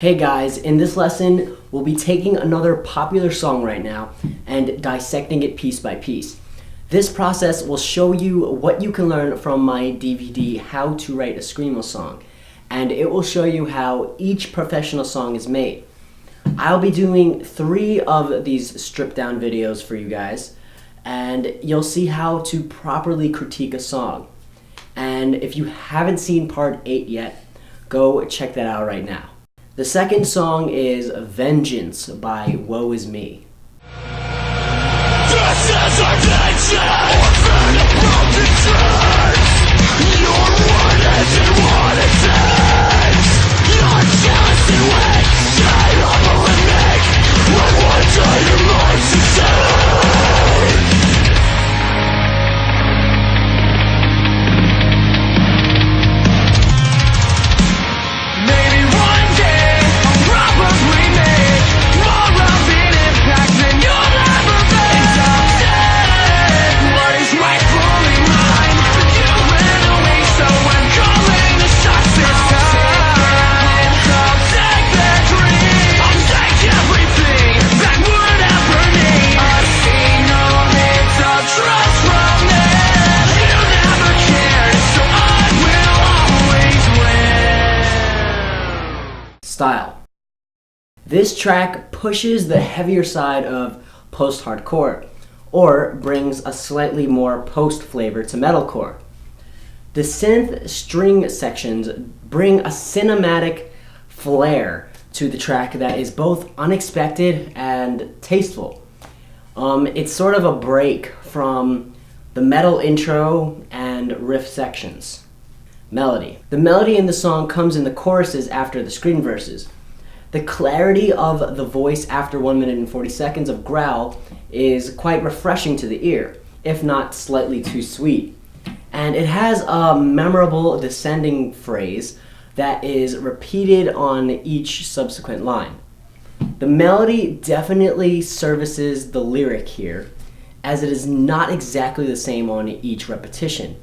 Hey guys, in this lesson, we'll be taking another popular song right now and dissecting it piece by piece. This process will show you what you can learn from my DVD, How to Write a Screamo Song, and it will show you how each professional song is made. I'll be doing 3 of these stripped down videos for you guys, and you'll see how to properly critique a song. And if you haven't seen part 8 yet, go check that out right now. The second song is Vengeance by Woe Is Me. This is our nature, orphan of broken dreams. Your word isn't what it takes. Your jealous and weak, stay humble and meek. When one day your life succeeds. Maybe one day I'll probably make more of an impact than you'll ever make. And I'll take what is rightfully mine. But you ran away, so I'm calling the shots this time. I'll take that dream. I'll take everything that would ever need. I've seen no hints of trust from them. You never cared, so I will always win. Style. This track pushes the heavier side of post-hardcore, or brings a slightly more post flavor to metalcore. The synth string sections bring a cinematic flair to the track that is both unexpected and tasteful. It's sort of a break from the metal intro and riff sections. Melody. The melody in the song comes in the choruses after the scream verses. The clarity of the voice after 1 minute and 40 seconds of growl is quite refreshing to the ear, if not slightly too sweet. And it has a memorable descending phrase that is repeated on each subsequent line. The melody definitely services the lyric here, as it is not exactly the same on each repetition,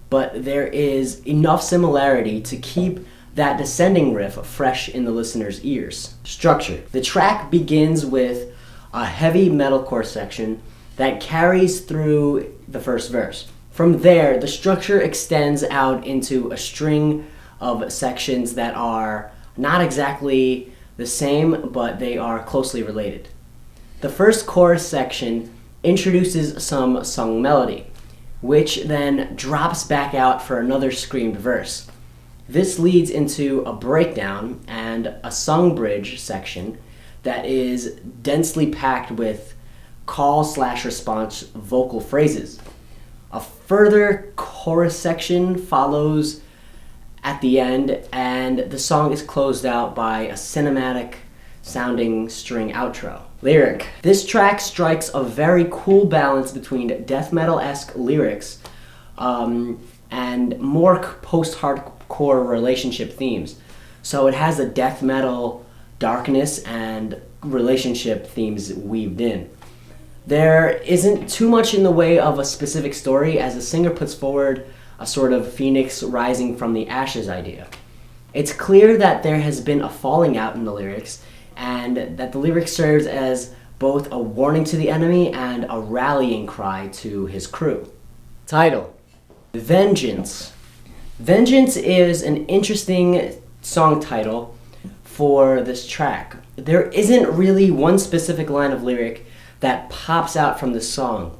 but there is enough similarity to keep that descending riff fresh in the listener's ears. Structure. The track begins with a heavy metalcore section that carries through the first verse. From there, the structure extends out into a string of sections that are not exactly the same, but they are closely related. The first chorus section introduces some sung melody, which then drops back out for another screamed verse. This leads into a breakdown and a sung bridge section that is densely packed with call/response vocal phrases. A further chorus section follows at the end, and the song is closed out by a cinematic sounding string outro. Lyric. This track strikes a very cool balance between death metal-esque lyrics and more post-hardcore relationship themes. So it has a death metal darkness and relationship themes weaved in. There isn't too much in the way of a specific story, as the singer puts forward a sort of phoenix rising from the ashes idea. It's clear that there has been a falling out in the lyrics, and that the lyric serves as both a warning to the enemy and a rallying cry to his crew. Title. Vengeance. Vengeance is an interesting song title for this track. There isn't really one specific line of lyric that pops out from the song,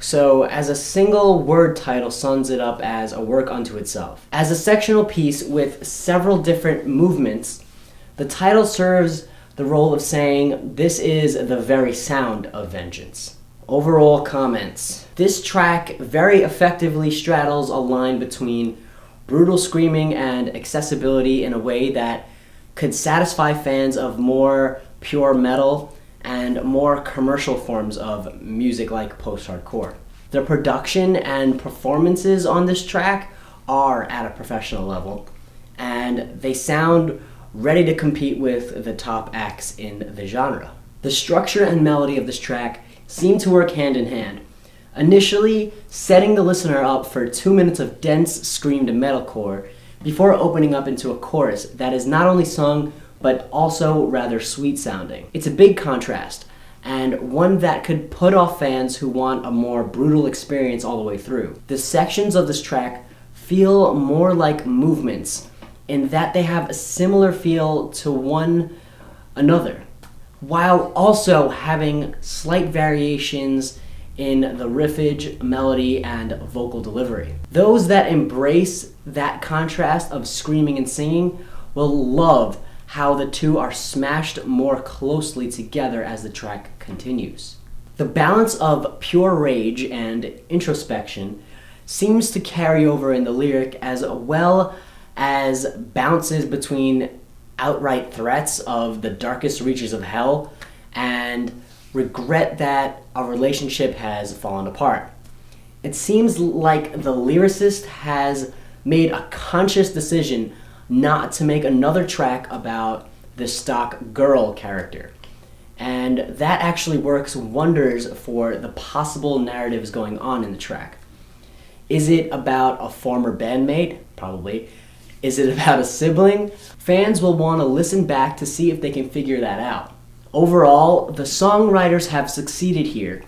so as a single word title sums it up as a work unto itself. As a sectional piece with several different movements, the title serves the role of saying this is the very sound of vengeance. Overall comments. This track very effectively straddles a line between brutal screaming and accessibility in a way that could satisfy fans of more pure metal and more commercial forms of music like post-hardcore. The production and performances on this track are at a professional level, and they sound ready to compete with the top acts in the genre. The structure and melody of this track seem to work hand in hand, initially setting the listener up for 2 minutes of dense screamed metalcore before opening up into a chorus that is not only sung but also rather sweet sounding. It's a big contrast, and one that could put off fans who want a more brutal experience all the way through. The sections of this track feel more like movements in that they have a similar feel to one another, while also having slight variations in the riffage, melody, and vocal delivery. Those that embrace that contrast of screaming and singing will love how the two are smashed more closely together as the track continues. The balance of pure rage and introspection seems to carry over in the lyric, as well as bounces between outright threats of the darkest reaches of hell and regret that a relationship has fallen apart. It seems like the lyricist has made a conscious decision not to make another track about the stock girl character. And that actually works wonders for the possible narratives going on in the track. Is it about a former bandmate? Probably. Is it about a sibling? Fans will want to listen back to see if they can figure that out. Overall, the songwriters have succeeded here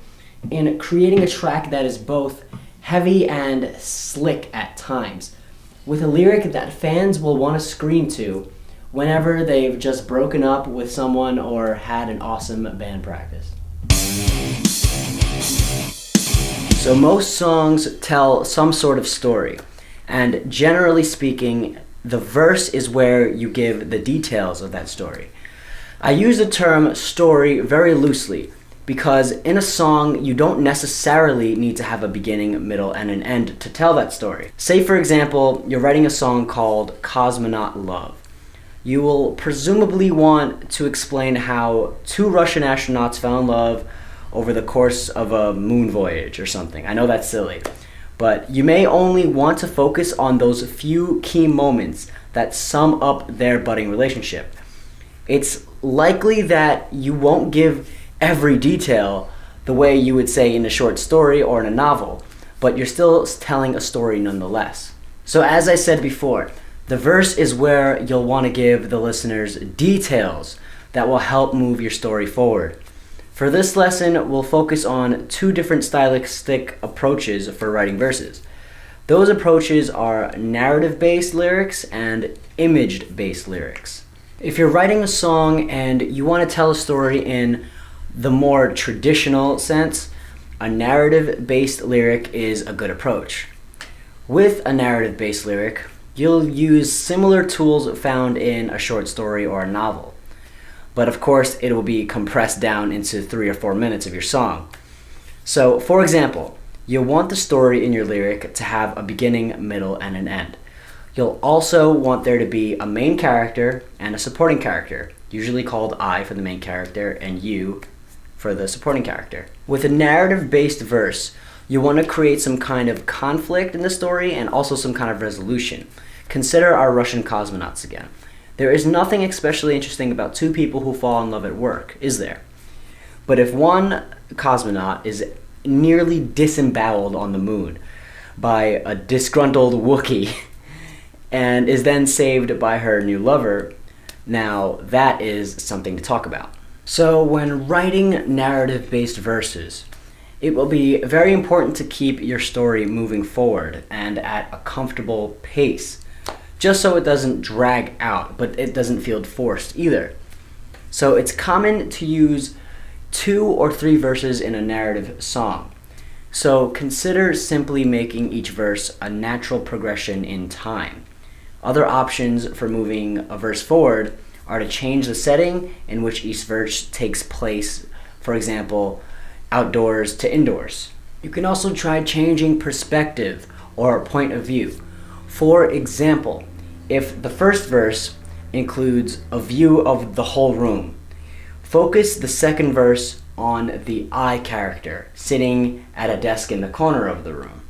in creating a track that is both heavy and slick at times, with a lyric that fans will want to scream to whenever they've just broken up with someone or had an awesome band practice. So most songs tell some sort of story, and generally speaking, the verse is where you give the details of that story. I use the term story very loosely because in a song you don't necessarily need to have a beginning, middle, and an end to tell that story. Say for example, you're writing a song called Cosmonaut Love. You will presumably want to explain how two Russian astronauts fell in love over the course of a moon voyage or something. I know that's silly, but you may only want to focus on those few key moments that sum up their budding relationship. It's likely that you won't give every detail the way you would say in a short story or in a novel, but you're still telling a story nonetheless. So as I said before, the verse is where you'll want to give the listeners details that will help move your story forward. For this lesson, we'll focus on two different stylistic approaches for writing verses. Those approaches are narrative-based lyrics and imaged-based lyrics. If you're writing a song and you want to tell a story in the more traditional sense, a narrative-based lyric is a good approach. With a narrative-based lyric, you'll use similar tools found in a short story or a novel. But of course, it will be compressed down into 3 or 4 minutes of your song. So, for example, you'll want the story in your lyric to have a beginning, middle, and an end. You'll also want there to be a main character and a supporting character, usually called I for the main character and you for the supporting character. With a narrative-based verse, you want to create some kind of conflict in the story and also some kind of resolution. Consider our Russian cosmonauts again. There is nothing especially interesting about two people who fall in love at work, is there? But if one cosmonaut is nearly disemboweled on the moon by a disgruntled Wookiee and is then saved by her new lover, now that is something to talk about. So when writing narrative-based verses, it will be very important to keep your story moving forward and at a comfortable pace, just so it doesn't drag out, but it doesn't feel forced either. So it's common to use 2 or 3 verses in a narrative song. So consider simply making each verse a natural progression in time. Other options for moving a verse forward are to change the setting in which each verse takes place, for example, outdoors to indoors. You can also try changing perspective or point of view. For example, if the first verse includes a view of the whole room, focus the second verse on the I character sitting at a desk in the corner of the room.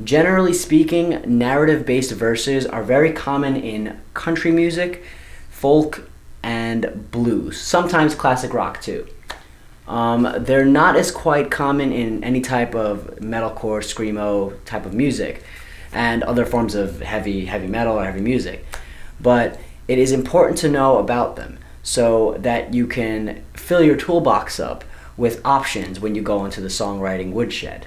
Generally speaking, narrative-based verses are very common in country music, folk, and blues, sometimes classic rock too. They're not as quite common in any type of metalcore, screamo type of music and other forms of heavy metal or heavy music. But it is important to know about them so that you can fill your toolbox up with options when you go into the songwriting woodshed.